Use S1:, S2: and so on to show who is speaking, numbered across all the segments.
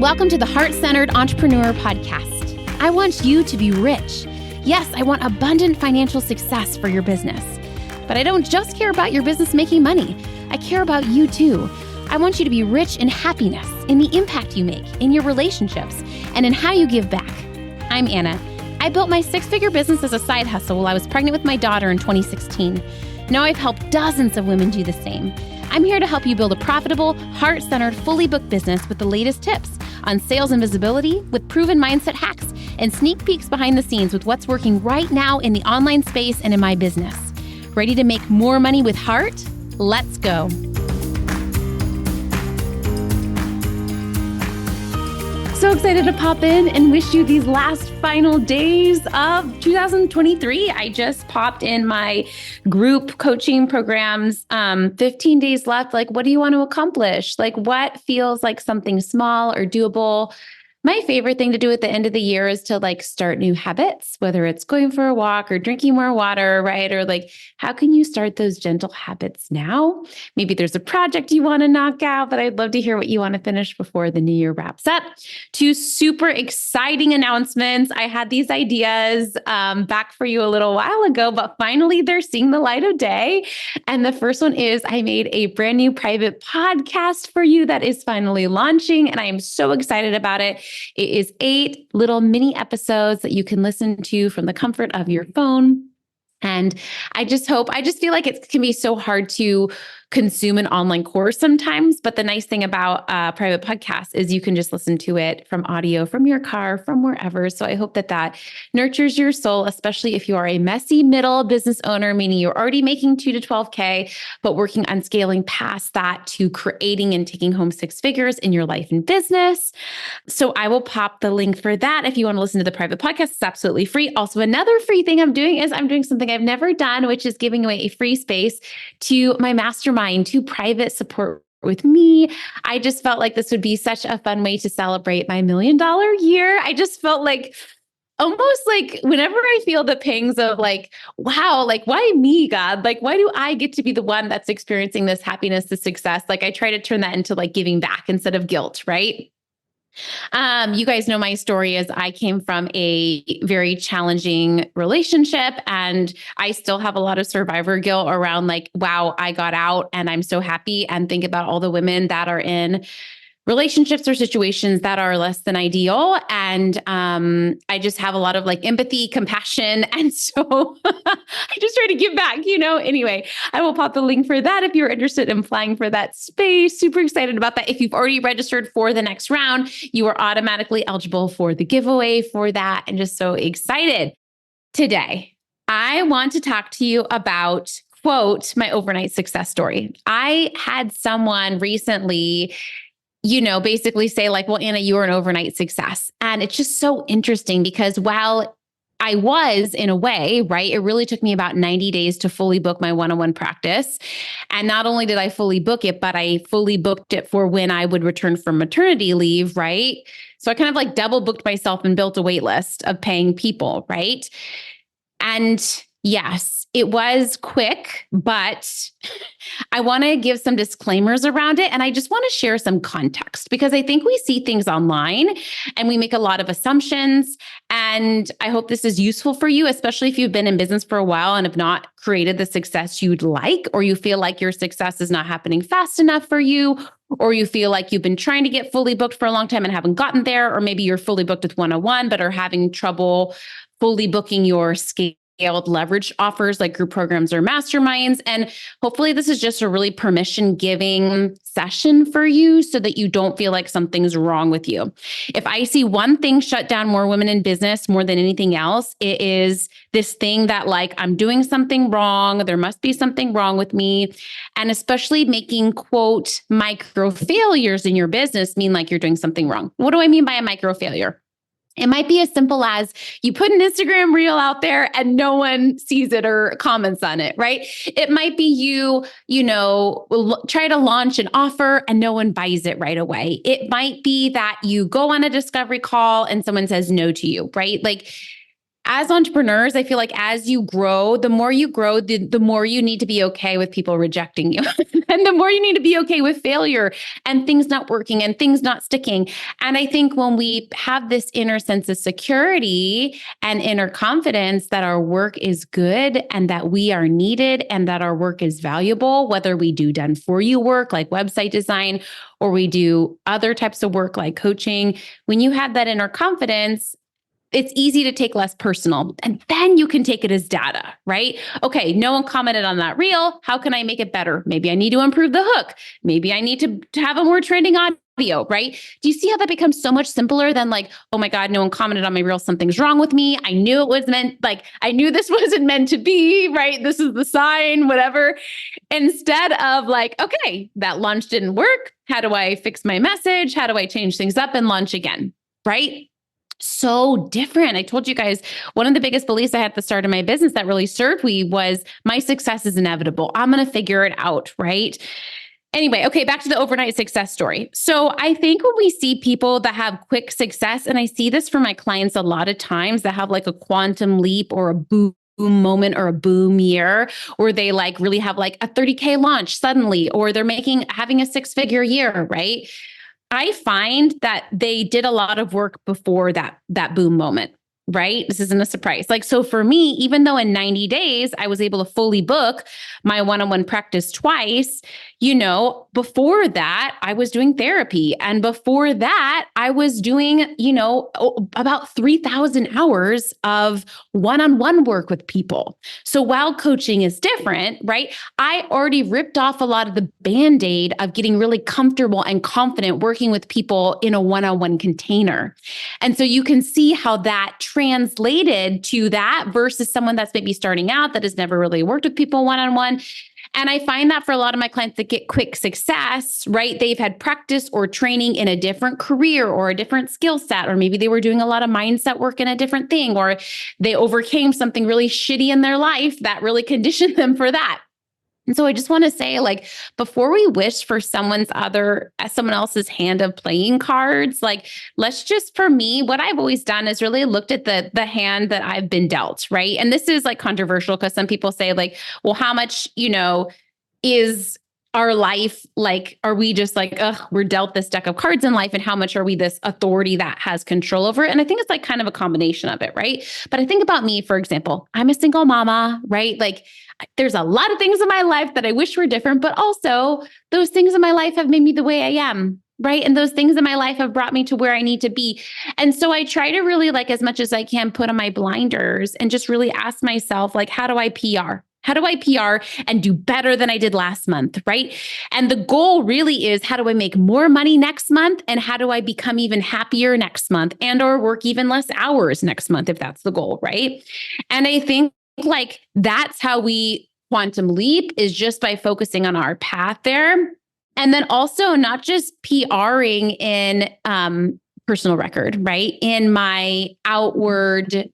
S1: Welcome to the Heart-Centered Entrepreneur Podcast. I want you to be rich. Yes, I want abundant financial success for your business. But I don't just care about your business making money. I care about you too. I want you to be rich in happiness, in the impact you make, in your relationships, and in how you give back. I'm Anna. I built my six-figure business as a side hustle while I was pregnant with my daughter in 2016. Now I've helped dozens of women do the same. I'm here to help you build a profitable, heart-centered, fully booked business with the latest tips on sales and visibility, with proven mindset hacks, and sneak peeks behind the scenes with what's working right now in the online space and in my business. Ready to make more money with heart? Let's go. So excited to pop in and wish you these last final days of 2023. I just popped in my group coaching programs, 15 days left. Like, what do you want to accomplish? Like, what feels like something small or doable? My favorite thing to do at the end of the year is to start new habits, whether it's going for a walk or drinking more water, right? Or how can you start those gentle habits now? Maybe there's a project you want to knock out, but I'd love to hear what you want to finish before the new year wraps up. Two super exciting announcements. I had these ideas back for you a little while ago, but finally they're seeing the light of day. And the first one is I made a brand new private podcast for you that is finally launching, and I am so excited about it. It is 8 little mini episodes that you can listen to from the comfort of your phone. And I just feel like it can be so hard to consume an online course sometimes. But the nice thing about private podcasts is you can just listen to it from audio, from your car, from wherever. So I hope that nurtures your soul, especially if you are a messy middle business owner, meaning you're already making 2 to 12K, but working on scaling past that to creating and taking home 6 figures in your life and business. So I will pop the link for that. If you want to listen to the private podcast, it's absolutely free. Also, another free thing I'm doing something I've never done, which is giving away a free space to my mastermind, to private support with me. I just felt like this would be such a fun way to celebrate my $1 million year. I just felt almost whenever I feel the pangs of wow, why me, God? Why do I get to be the one that's experiencing this happiness, this success? I try to turn that into giving back instead of guilt, right? You guys know my story is I came from a very challenging relationship, and I still have a lot of survivor guilt around wow, I got out and I'm so happy, and think about all the women that are in relationships or situations that are less than ideal. And I just have a lot of empathy, compassion. And so I just try to give back, Anyway, I will pop the link for that if you're interested in applying for that space. Super excited about that. If you've already registered for the next round, you are automatically eligible for the giveaway for that. And just so excited. Today, I want to talk to you about, quote, my overnight success story. I had someone recently basically say well, Anna, you were an overnight success. And it's just so interesting because while I was in a way, right, it really took me about 90 days to fully book my one-on-one practice. And not only did I fully book it, but I fully booked it for when I would return from maternity leave, right? So I kind of double booked myself and built a wait list of paying people, right? And yes, it was quick, but I want to give some disclaimers around it. And I just want to share some context because I think we see things online and we make a lot of assumptions. And I hope this is useful for you, especially if you've been in business for a while and have not created the success you'd like, or you feel like your success is not happening fast enough for you, or you feel like you've been trying to get fully booked for a long time and haven't gotten there, or maybe you're fully booked with one-on-one, but are having trouble fully booking your scaled leverage offers like group programs or masterminds. And hopefully this is just a really permission-giving session for you so that you don't feel like something's wrong with you. If I see one thing shut down more women in business more than anything else, it is this thing that I'm doing something wrong. There must be something wrong with me. And especially making, quote, micro failures in your business mean you're doing something wrong. What do I mean by a micro failure? It might be as simple as you put an Instagram reel out there and no one sees it or comments on it, right? It might be you try to launch an offer and no one buys it right away. It might be that you go on a discovery call and someone says no to you, right? as entrepreneurs, I feel like as you grow, the more you grow, the more you need to be okay with people rejecting you. And the more you need to be okay with failure and things not working and things not sticking. And I think when we have this inner sense of security and inner confidence that our work is good and that we are needed and that our work is valuable, whether we do done for you work like website design or we do other types of work like coaching, when you have that inner confidence, it's easy to take less personal. And then you can take it as data, right? Okay, no one commented on that reel. How can I make it better? Maybe I need to improve the hook. Maybe I need to have a more trending audio, right? Do you see how that becomes so much simpler than like, oh my God, no one commented on my reel. Something's wrong with me. I knew it was meant, like, I knew this wasn't meant to be, right? This is the sign, whatever. Instead of like, okay, that launch didn't work. How do I fix my message? How do I change things up and launch again, right? So different. I told you guys, one of the biggest beliefs I had at the start of my business that really served me was my success is inevitable. I'm going to figure it out, right? Anyway, okay, back to the overnight success story. So I think when we see people that have quick success, and I see this for my clients a lot of times that have like a quantum leap or a boom moment or a boom year, or they like really have like a 30K launch suddenly, or they're having a 6-figure year, right? I find that they did a lot of work before that boom moment, right? This isn't a surprise. Like, so for me, even though in 90 days, I was able to fully book my one-on-one practice twice, before that, I was doing therapy. And before that, I was doing, about 3,000 hours of one-on-one work with people. So while coaching is different, right? I already ripped off a lot of the Band-Aid of getting really comfortable and confident working with people in a one-on-one container. And so you can see how that translated to that versus someone that's maybe starting out that has never really worked with people one-on-one. And I find that for a lot of my clients that get quick success, right? They've had practice or training in a different career or a different skill set, or maybe they were doing a lot of mindset work in a different thing, or they overcame something really shitty in their life that really conditioned them for that. And so I just want to say, like, before we wish for someone else's hand of playing cards, like, let's just, for me, what I've always done is really looked at the hand that I've been dealt, right? And this is like controversial because some people say like, well, how much, is our life like, are we just like, we're dealt this deck of cards in life, and how much are we this authority that has control over it? And I think it's like kind of a combination of it, right? But I think about me, for example, I'm a single mama, right? Like, there's a lot of things in my life that I wish were different, but also those things in my life have made me the way I am, right? And those things in my life have brought me to where I need to be. And so I try to really, like, as much as I can, put on my blinders and just really ask myself, like, how do I PR? How do I PR and do better than I did last month, right? And the goal really is, how do I make more money next month? And how do I become even happier next month and or work even less hours next month, if that's the goal, right? And I think like that's how we quantum leap, is just by focusing on our path there. And then also not just PRing in personal record, right? In my outward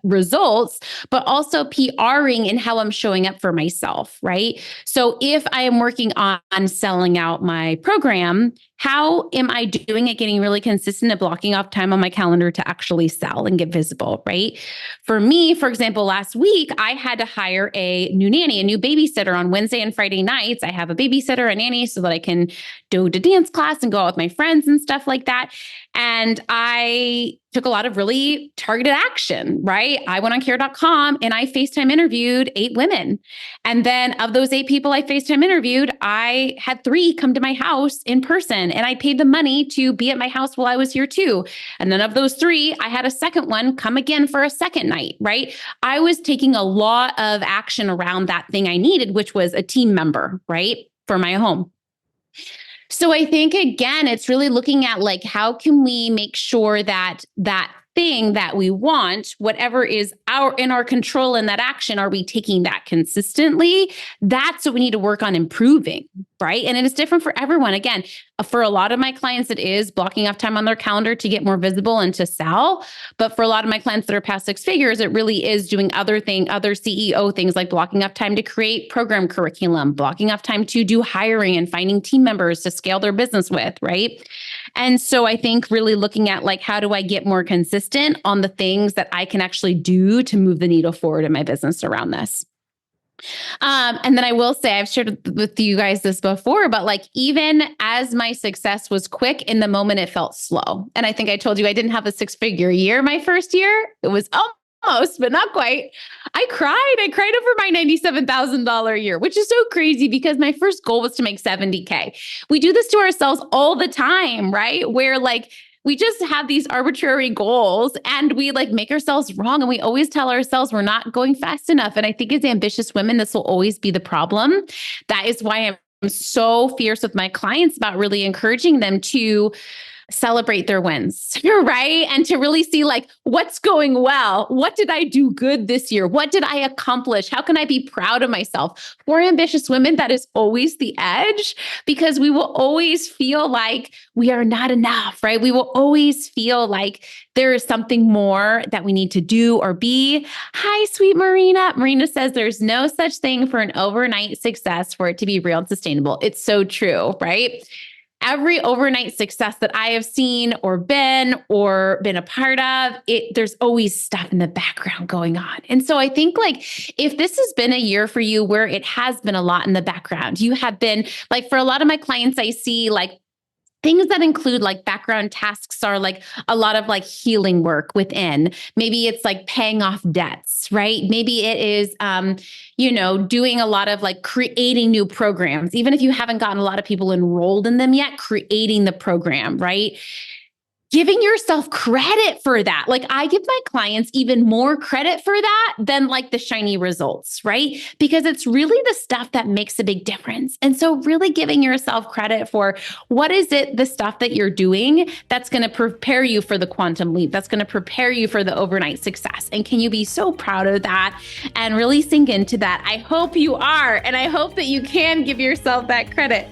S1: results, but also PRing in how I'm showing up for myself, right? So if I am working on selling out my program, how am I doing it, getting really consistent at blocking off time on my calendar to actually sell and get visible, right? For me, for example, last week, I had to hire a new nanny, a new babysitter on Wednesday and Friday nights. I have a babysitter, a nanny, so that I can go to dance class and go out with my friends and stuff like that. And I took a lot of really targeted action, right? I went on care.com and I FaceTime interviewed 8 women. And then of those 8 people I FaceTime interviewed, I had 3 come to my house in person, and I paid them money to be at my house while I was here too. And then of those 3, I had a second one come again for a second night, right? I was taking a lot of action around that thing I needed, which was a team member, right? For my home. So I think, again, it's really looking at like, how can we make sure that that thing that we want, whatever is in our control in that action, are we taking that consistently? That's what we need to work on improving, right? And it is different for everyone. Again, for a lot of my clients, it is blocking off time on their calendar to get more visible and to sell. But for a lot of my clients that are past 6 figures, it really is doing other CEO things, like blocking off time to create program curriculum, blocking off time to do hiring and finding team members to scale their business with, right? And so I think really looking at like, how do I get more consistent on the things that I can actually do to move the needle forward in my business around this? And then I will say, I've shared with you guys this before, but like, even as my success was quick, in the moment, it felt slow. And I think I told you I didn't have a 6-figure year my first year. It was almost, but not quite. I cried over my $97,000 year, which is so crazy because my first goal was to make 70K. We do this to ourselves all the time, right? Where like, we just have these arbitrary goals and we like make ourselves wrong. And we always tell ourselves we're not going fast enough. And I think as ambitious women, this will always be the problem. That is why I'm so fierce with my clients about really encouraging them to celebrate their wins, right? And to really see like, what's going well? What did I do good this year? What did I accomplish? How can I be proud of myself? For ambitious women, that is always the edge, because we will always feel like we are not enough, right? We will always feel like there is something more that we need to do or be. Hi, sweet Marina. Marina says there's no such thing for an overnight success for it to be real and sustainable. It's so true, right? Every overnight success that I have seen or been a part of, there's always stuff in the background going on. And so I think like, if this has been a year for you where it has been a lot in the background, you have been like, for a lot of my clients, I see like things that include like background tasks are like a lot of like healing work within. Maybe it's like paying off debts, right? Maybe it is, doing a lot of like creating new programs. Even if you haven't gotten a lot of people enrolled in them yet, creating the program, right? Giving yourself credit for that. Like I give my clients even more credit for that than like the shiny results, right? Because it's really the stuff that makes a big difference. And so really giving yourself credit for what is it, the stuff that you're doing that's going to prepare you for the quantum leap, that's going to prepare you for the overnight success. And can you be so proud of that and really sink into that? I hope you are. And I hope that you can give yourself that credit.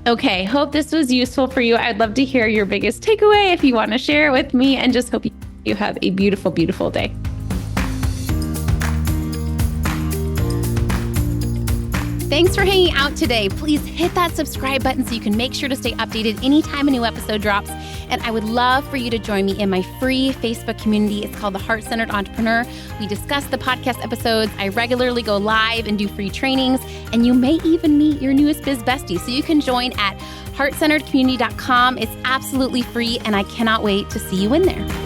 S1: Okay, hope this was useful for you. I'd love to hear your biggest takeaway if you want to share it with me, and just hope you have a beautiful, beautiful day. Thanks for hanging out today. Please hit that subscribe button so you can make sure to stay updated anytime a new episode drops. And I would love for you to join me in my free Facebook community. It's called The Heart-Centered Entrepreneur. We discuss the podcast episodes. I regularly go live and do free trainings. And you may even meet your newest biz bestie. So you can join at heartcenteredcommunity.com. It's absolutely free, and I cannot wait to see you in there.